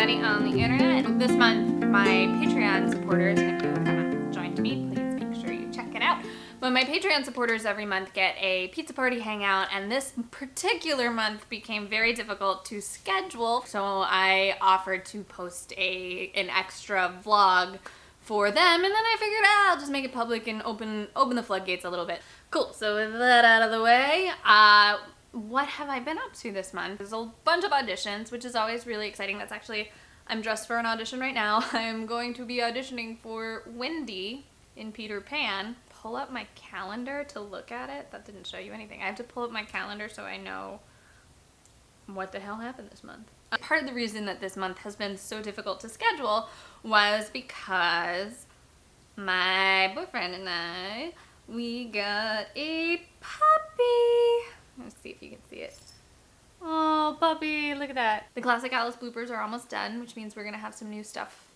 everybody on the internet. This month, my Patreon supporters, and if you haven't joined me, please make sure you check it out. But my Patreon supporters every month get a pizza party hangout, and this particular month became very difficult to schedule, so I offered to post an extra vlog for them, and then I figured I'll just make it public and open the floodgates a little bit. Cool, so with that out of the way, what have I been up to this month? There's a bunch of auditions, which is always really exciting. That's actually, I'm dressed for an audition right now. I'm going to be auditioning for Wendy in Peter Pan. Pull up my calendar to look at it. That didn't show you anything. I have to pull up my calendar so I know what the hell happened this month. Part of the reason that this month has been so difficult to schedule was because my boyfriend and we got a puppy. Let's see if you can see it. Oh, puppy, look at that. The Classic Alice bloopers are almost done, which means we're gonna have some new stuff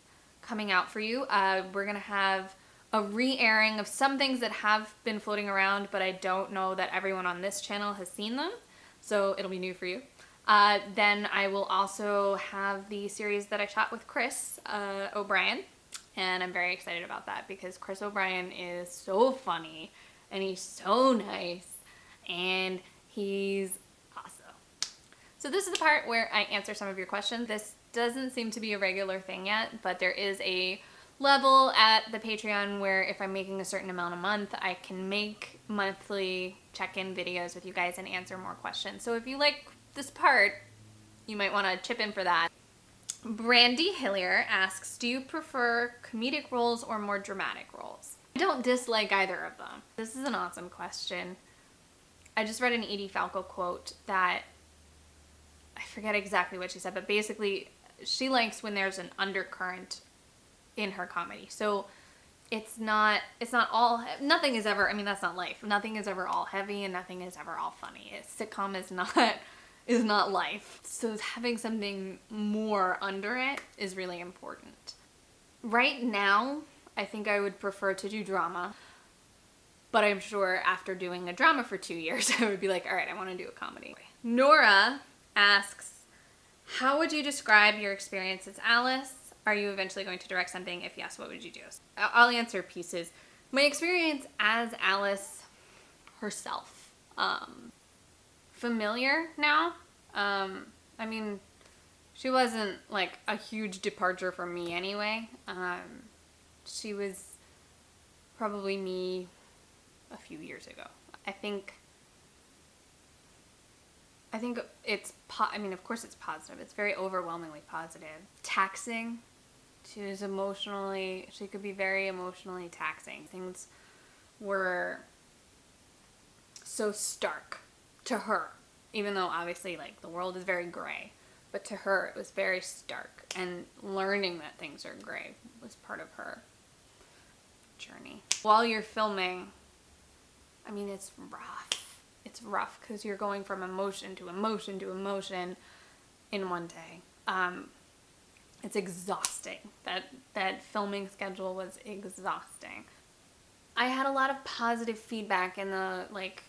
coming out for you. We're gonna have a re-airing of some things that have been floating around, but I don't know that everyone on this channel has seen them, so it'll be new for you. Then I will also have the series that I shot with Chris O'Brien, and I'm very excited about that because Chris O'Brien is so funny, and he's so nice, and he's awesome. So this is the part where I answer some of your questions. This doesn't seem to be a regular thing yet, but there is a level at the Patreon where if I'm making a certain amount a month, I can make monthly check-in videos with you guys and answer more questions. So if you like this part, you might want to chip in for that. Brandy Hillier asks, do you prefer comedic roles or more dramatic roles? I don't dislike either of them. This is an awesome question. I just read an Edie Falco quote that, I forget exactly what she said, but basically she likes when there's an undercurrent in her comedy. So it's not all, nothing is ever, I mean, that's not life. Nothing is ever all heavy and nothing is ever all funny. A sitcom is not life. So having something more under it is really important. Right now, I think I would prefer to do drama. But I'm sure after doing a drama for 2 years, I would be like, all right, I want to do a comedy. Nora asks, how would you describe your experience as Alice? Are you eventually going to direct something? If yes, what would you do? I'll answer pieces. My experience as Alice herself. Familiar now. I mean, she wasn't like a huge departure from me anyway. She was probably me a few years ago. I think it's, I mean, of course it's positive. It's very overwhelmingly positive. Taxing. She could be very emotionally taxing. Things were so stark to her, even though obviously like the world is very gray, but to her it was very stark, and learning that things are gray was part of her journey. While you're filming, I mean, it's rough. It's rough because you're going from emotion to emotion to emotion in one day. It's exhausting. That filming schedule was exhausting. I had a lot of positive feedback in the, like,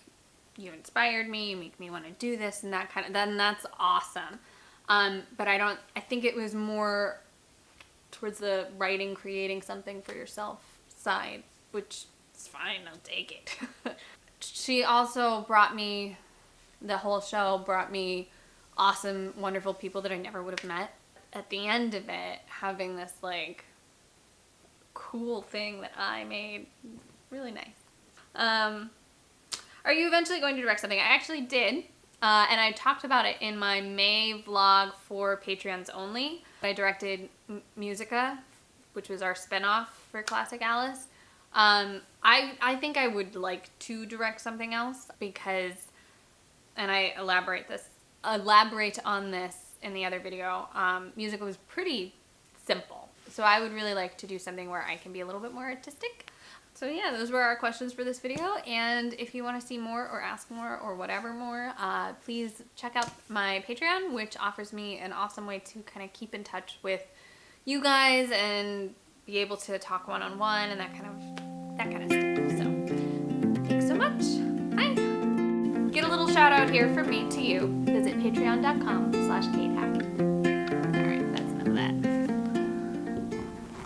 you inspired me, you make me want to do this and that kind of, then that's awesome. But I think it was more towards the writing, creating something for yourself side, which is fine, I'll take it. She also the whole show brought me awesome, wonderful people that I never would have met. At the end of it, having this like cool thing that I made, really nice. Are you eventually going to direct something? I actually did, and I talked about it in my May vlog for Patreons only. I directed Musica, which was our spinoff for Classic Alice. I think I would like to direct something else because, and I elaborate on this in the other video, Musica was pretty simple. So I would really like to do something where I can be a little bit more artistic. So yeah, those were our questions for this video, and if you want to see more or ask more or whatever more, please check out my Patreon, which offers me an awesome way to kind of keep in touch with you guys and be able to talk one-on-one and that kind of stuff. So thanks so much. Bye. Get a little shout out here from me to you. Visit patreon.com/KateHackett. All right, that's enough. that.